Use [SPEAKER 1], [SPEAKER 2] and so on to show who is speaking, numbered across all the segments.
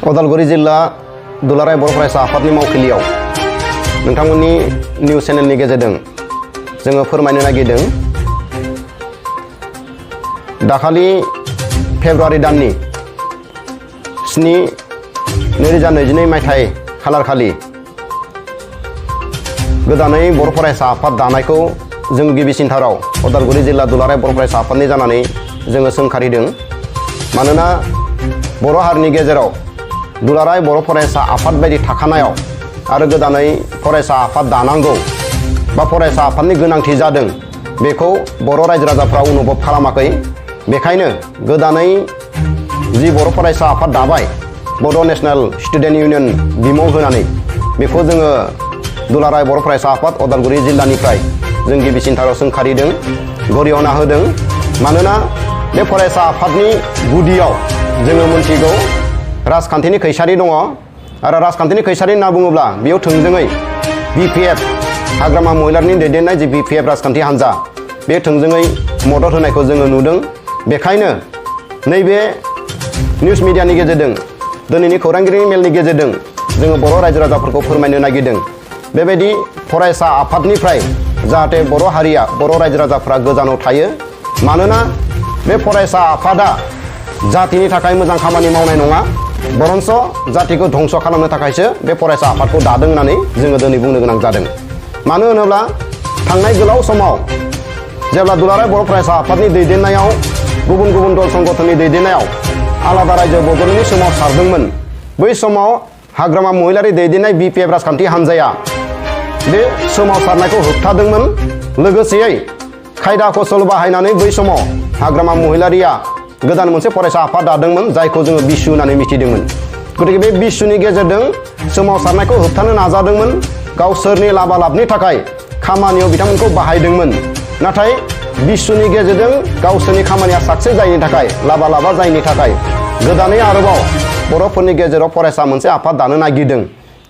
[SPEAKER 1] उदालगुरि जिल्ला दुलाराय बर' फरायसा आफादनि मावखिलियाव नोंथांमोननि निउस चेनेलनि गेजेरजों जोङो फोरमायनो नागिरदों दाखालि फेब्रुवारि दाननि 7/2022 मायथाइ खालारखालि गोदानै बर' फरायसा आफाद दानायखौ जों गिबिसिनथाराव उदालगुरि जिल्ला दुलाराय बर' फरायसा आफादनि जानानै जोङो सोंखारिदों। मानोना बर' हारिनि गेजेराव दुलाराय बर' फरायसा आफाद बायदि थाखानायाव आरो गोदानै फरायसा आफाद दानांगौ बा फरायसा आफादनि गोनांथि जादों बेखौ बर' रायजो राजाफ्रा अनुभब खालामाखै। बेखायनो गोदानै जि बर' फरायसा आफाद दाबाय बड' नेशनेल स्टुडेन्ट इउनियन बिमुं होनानै बेखौ जोङो दुलाराय बर' फरायसा आफाद उदालगुरि जिल्लानिफ्राय जों गिबिसिनथाराव सोंखारिदों, गरिहना होदों। मानोना बे फरायसा आफादनि गुदियाव जोङो मोनथिगौ राजखान्थिनि खैसारि दङ आरो राजखान्थिनि खैसारि होनना बुङोब्ला बेयाव थोंजोङै BPF हाग्रामा महिलारनि दैदेननाय जि BPF राजखान्थि हान्जा बे थोंजोङै मदद होनायखौ जोङो नुदों। बेखायनो नैबे निउस मिडियानि गेजेरजों दिनैनि खौरांगिरि मेलनि गेजेरजों जोङो बर' रायजो राजाफोरखौ फोरमायनो नागिरदों बेबायदि फरायसा आफादनिफ्राय जाहाथे बर' हारिया बर' रायजो राजाफ्रा गोजानाव थायो। मानोना बे फरायसा आफादा जातिनि थाखाय मोजां खामानि मावनाय नङा, बरंस जातिखौ धंस खालामनो थाखायसो बे फरायसा आफादखौ दादों होननानै जोङो दिनै बुंनो गोनां जादों। मानो होनोब्ला थांनाय गोलाव समाव जेब्ला दुलाराय बर' फरायसा आफादनि दैदेननायाव गुबुन गुबुन दल संगठननि दैदेननायाव आलादा रायजो बड'लेण्डनि सोमावसारदोंमोन, बै समाव हाग्रामा महिलारि दैदेननाय BPF राजखान्थि हान्जाया बे सोमावसारनायखौ होबथादोंमोन। लोगोसेयै खायदा कौशल बाहायनानै बै समाव हाग्रामा महिलारिया गोदान मोनसे फरायसा आफाद दादोंमोन जायखौ जोङो बिसु होननानै मिथिदोंमोन। गतिके बे बिसुनि गेजेरजों सोमावसारनायखौ होबथानो नाजादोंमोन, गावसोरनि लाबालाबनि थाखाय खामानियाव बिथांमोनखौ बाहायदोंमोन। नाथाय बिसुनि गेजेरजों गावसोरनि खामानिया साक्सेस जायैनि थाखाय लाबा जायैनि थाखाय गोदानै आरोबाव बर'फोरनि गेजेराव फरायसा मोनसे आफाद दानो नागिरदों।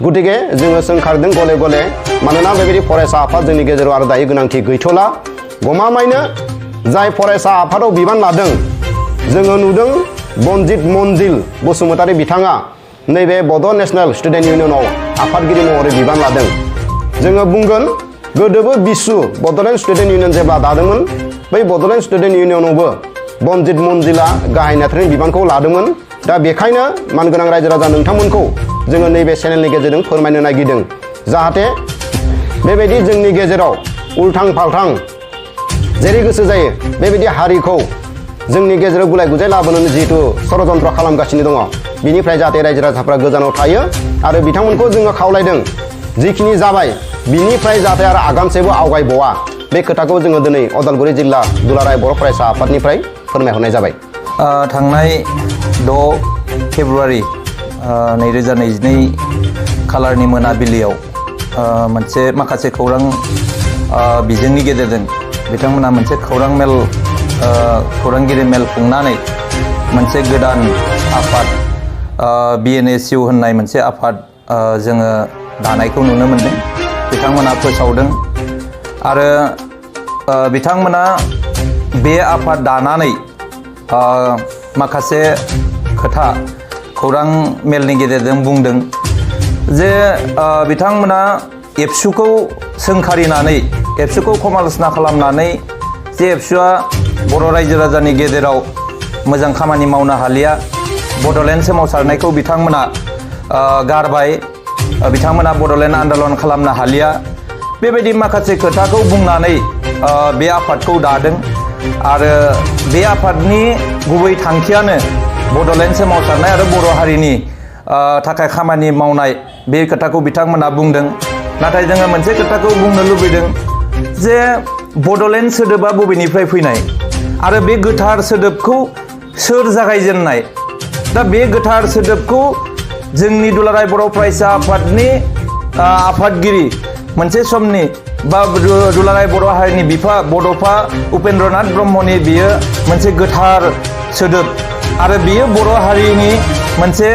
[SPEAKER 1] गतिके जोङो सोंखारदों गले गले। मानोना बेबायदि फरायसा आफाद जोंनि गेजेराव आरो दायो गोनांथि गैथ'ला। गमामायैनो जाय फरायसा आफादाव बिबान लादों जोङो नुदों बनजित मन्जिल बसुमतारी बिथाङा नैबे बड' नेशनेल स्टुडेन्ट इउनियनाव आफादगिरि महरै बिबान लादों। जोङो बुंगोन गोदोबो बिसु बड'लेण्ड स्टुडेन्ट इउनियन जेब्ला दादोंमोन बै बड'लेण्ड स्टुडेन्ट इउनियनावबो बनजित मन्जिला गाहाय नेथारनि बिबानखौ लादोंमोन। दा बेखायनो मानगोनां रायजो राजा नोंथांमोनखौ जोङो नैबे चेनेलनि गेजेरजों फोरमायनो नागिरदों जाहाथे बेबायदि जोंनि गेजेराव उल्थां फाल्थां जेरै गोसो जायो बेबायदि हारिखौ जोंनि गेजेराव गुलाय गुजाय लाबोनो जिहेतु षड़यन्त्र खालामगासिनो दङ बिनिफ्राय जाहाथे रायजो राजाफ्रा गोजानाव थायो आरो बिथांमोनखौ जोङो खावलायदों जिखिनि जाबाय बिनिफ्राय जाहाथे आरो आगानसेबो आवगायबावा बे खोथाखौ जोङो दिनै उदालगुरि जिल्ला दुलाराय बर' फरायसा आफादनिफ्राय फोरमायहरनाय जाबाय।
[SPEAKER 2] थांनाय 6 फेब्रुवारि 2022 खालारनि मोनाबिलियाव मोनसे माखासे खौरां बिजोंनि गेजेरजों बिथांमोना मोनसे खौरांगिरि मेल खुंनानै मोनसे गोदान आफाद BNSU होननाय मोनसे आफाद जोङो दानायखौ नुनो मोनदों। बिथांमोना फोसावदों आरो बिथांमोना बे आफाद दानानै माखासे खोथा खौरां मेलनि गेजेरजों बुंदों जे बिथांमोना एबसुखौ सोंखारिनानै एबसुखौ समालोचना खालामनानै जे एबसुआ बर' रायजो राजानि गेजेराव मोजां खामानि मावनो हालिया, बड'लेण्ड सोमावसारनायखौ बिथांमोना गारबाय, बिथांमोना बड'लेण्ड आन्दलन खालामनो हालिया, बेबायदि माखासे खोथाखौ बुंनानै बे आफादखौ दादों। आरो बे आफादनि गुबै थांखियानो बड'लेण्ड सोमावसारनाय आरो बर' हारिनि थाखाय खामानि मावनाय बे खोथाखौ बिथांमोना बुंदों। नाथाय जोङो मोनसे खोथाखौ बुंनो लुबैदों जे बड'लेण्ड सोदोबा बबेनिफ्राय फैनाय आरो बे गोथार सोदोबखौ सोर जागायजेननाय। दा बे गोथार सोदोबखौ जोंनि दुलाराय बर' फरायसा आफादनि आफादगिरि मोनसे समनि बा दुलाराय बर' हारिनि बिफा बड'फा उपेन्द्रनाथ ब्रह्मनि बियो मोनसे गोथार सोदोब आरो बियो बर' हारिनि मोनसे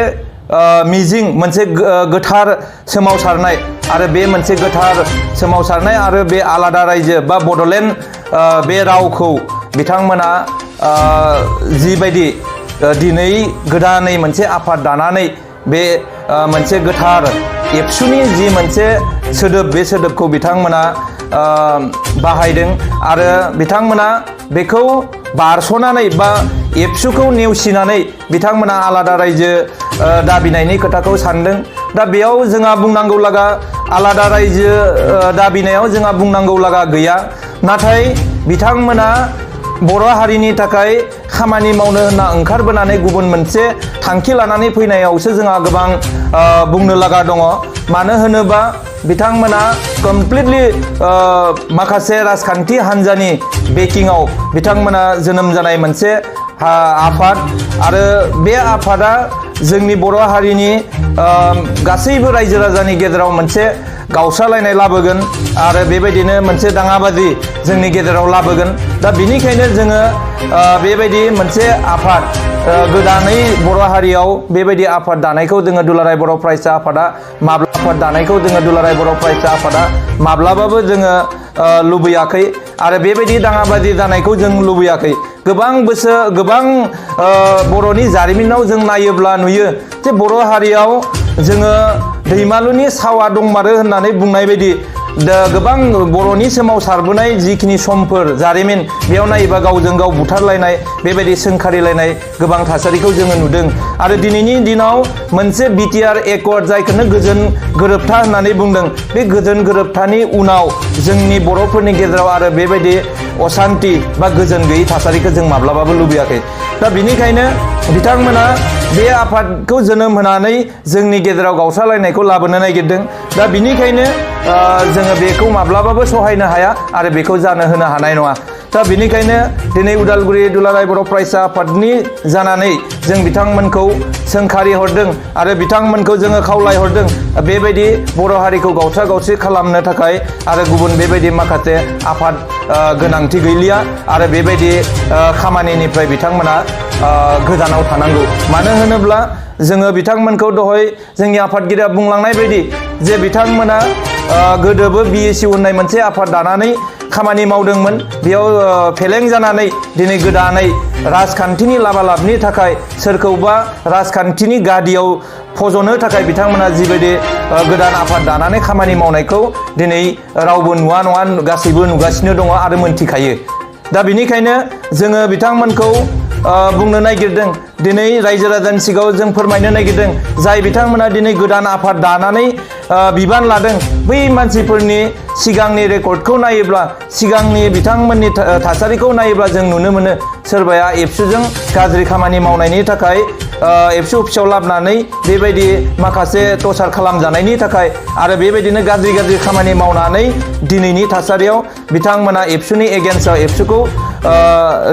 [SPEAKER 2] मिजिं, मोनसे गोथार सोमावसारनाय आरो बे मोनसे गोथार सोमावसारनाय आरो बे आलादा रायजो बा बड'लेण्ड बे रावखौ बिथांमोना जिबायदि दिनै गोदानै मोनसे आफाद दानानै बे मोनसे गोथार एबसुनि जि मोनसे सोदोब बे सोदोबखौ बिथांमोना बाहायदों आरो बिथांमोना बेखौ बारस'नानै बा एबसुखौ नेवसिनानै बिथांमोना आलादा रायजो दाबिनायनि खोथाखौ सानदों। दा बेयाव जोंहा बुंनांगौ लागा आलादा रायजो दाबिनायाव जोंहा बुंनांगौ लागा गैया। नाथाय बिथांमोना बर' हारिनि थाखाय खामानि मावनो होनना ओंखारबोनानै गुबुन मोनसे थांखि लानानै फैनायावसो जोंहा गोबां बुंनो लागा दङ। मानो होनोबा बिथांमोना कमप्लिटलि माखासे राजखान्थि हान्जानि बेकिंआव बिथांमोना जोनोम जानाय मोनसे आफाद आरो बे आफादा जोंनि बर' हारिनि गासैबो रायजो राजानि गेजेराव मोनसे गावस्रालायनाय लाबोगोन आरो बेबायदिनो मोनसे दाङाबाजि जोंनि गेजेराव लाबोगोन। दा बिनिखायनो जोङो बेबायदि मोनसे आफाद गोदानै बर' हारियाव बेबायदि आफाद दानायखौ जोङो दुलाराय बर' फरायसा आफादा आफाद दानायखौ जोङो दुलाराय बर' फरायसा आफादा माब्लाबाबो जोङो लुबैयाखै आरो बेबायदि दाङाबाजि जानायखौ जों लुबैयाखै। गोबां बर'नि जारिमिनाव जों नायोब्ला नुयो जे बर' हारियाव जोङो दैमालुनि सावा दंमारो होननानै बुंनाय बायदि गोबां बर'नि सोमावसारबोनाय जिखिनि समफोर जारिमिन बेयाव नायोबा गावजों गाव बुथारलायनाय बेबायदि सोंखारिलायनाय गोबां थासारिखौ जोङो नुदों। आरो दिनैनि दिनाव मोनसे बिटिआर एकर्ड जायखौनो गोजोन गोरोबथा होननानै बुंदों, बे गोजोन गोरोबथानि उनाव जोंनि बर'फोरनि गेजेराव आरो बेबायदि असान्ति बा गोजोन गैयै थासारिखौ जों माब्लाबाबो लुबैयाखै। दा बिनिखायनो बिथांमोना बे आफादखौ जोनोम होनानै जोंनि गेजेराव गावस्रालायनायखौ लाबोनो नागिरदों। दा बिनिखायनो जोङो बेखौ माब्लाबाबो सहायनो हाया आरो बेखौ जानो होनो हानाय नङा। दा बिनिखायनो दिनै उदालगुरि दुलाराय बर' फरायसा आफादनि जानानै जों बिथांमोनखौ सोंखारि हरदों आरो बिथांमोनखौ जोङो खावलाय हरदों बेबायदि बर' हारिखौ गावस्रा गावस्रि खालामनो थाखाय आरो गुबुन बेबायदि माखासे आफाद गोनांथि गैलिया आरो बेबायदि खामानिनिफ्राय बिथांमोना गोजानाव थानांगौ। मानो होनोब्ला जोङो बिथांमोनखौ दहाय जोंनि आफादगिरिया बुंलांनाय बायदि जे बिथांमोना गोदोबो BSU होननाय मोनसे आफाद दानानै खामानि मावदोंमोन। बेयाव फेलें जानानै दिनै गोदानै राजखान्थिनि लाबालाबनि थाखाय सोरखौबा राजखान्थिनि गादियाव फज'नो थाखाय बिथांमोना जिबायदि गोदान आफाद दानानै खामानि मावनायखौ दिनै रावबो नुवा नङा गासैबो नुगासिनो दङ आरो मोनथिखायो। दा बिनिखायनो जोङो बिथांमोनखौ बुंनो नागिरदों, दिनै रायजो राजानि सिगाङाव जों फोरमायनो नागिरदों जाय बिथांमोना दिनै गोदान आफाद दानानै बिबान लादों बै मानसिफोरनि सिगांनि रेकर्डखौ नायोब्ला सिगांनि बिथांमोननि थासारिखौ नायोब्ला जों नुनो मोनो सोरबाया एबसुजों गाज्रि खामानि मावनायनि थाखाय एबसु अफिसाव लाबोनानै बेबायदि माखासे टर्चार खालामजानायनि थाखाय आरो बेबायदिनो गाज्रि खामानि मावनानै दिनैनि थासारियाव बिथांमोना एबसुनि एगेन्स्टआव एबसुखौ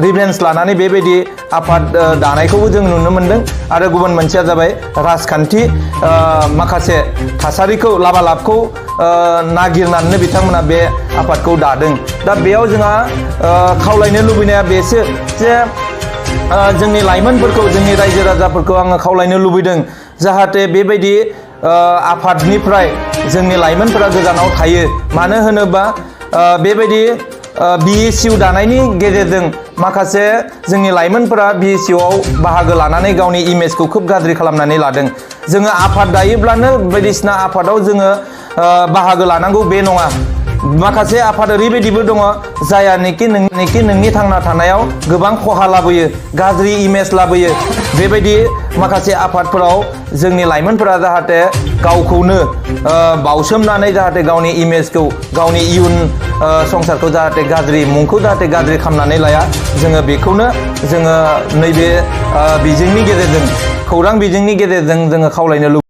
[SPEAKER 2] रिभेन्स लानानै बेबायदि आफाद दानायखौबो जों नुनो मोनदों। आरो गुबुन मोनसेया जाबाय राजखान्थि माखासे थासारिखौ लाबालाबखौ नागिरनानै बिथांमोना बे आफादखौ दादों। दा बेयाव जोंहा खावलायनो लुबैनाया बेसो जे जोंनि लाइमोनफोरखौ जोंनि रायजो राजाफोरखौ आङो खावलायनो लुबैदों जाहाथे बेबायदि आफादनिफ्राय जोंनि लाइमोनफोरा गोजानाव थायो। मानो होनोबा बेबायदि BSU दानायनि गेजेरजों माखासे जोंनि लाइमोनफोरा BSUआव बाहागो लानानै गावनि इमेजखौ खोब गाज्रि खालामनानै लादों। जोङो आफाद दायोब्लानो बायदिसिना आफादाव जोङो बाहागो लानांगौ बे नङा। माखासे आफाद ओरैबायदिबो दङ जायानोखि नोंनि थांना थानायाव गोबां खहा लाबोयो, गाज्रि इमेज लाबोयो। बेबायदि माखासे आफादफोराव जोंनि लाइमोनफोरा जाहाथे गावखौनो बावसोमनानै जाहाथे गावनि इमेजखौ गावनि इयुन संसारखौ जाहाथे गाज्रि मुंखौ जाहाथे गाज्रि खालामनानै लाया, जोङो बेखौनो जोङो नैबे बिजोंनि गेजेरजों खौरां बिजोंनि गेजेरजों जोङो खावलायनो लुबैयो।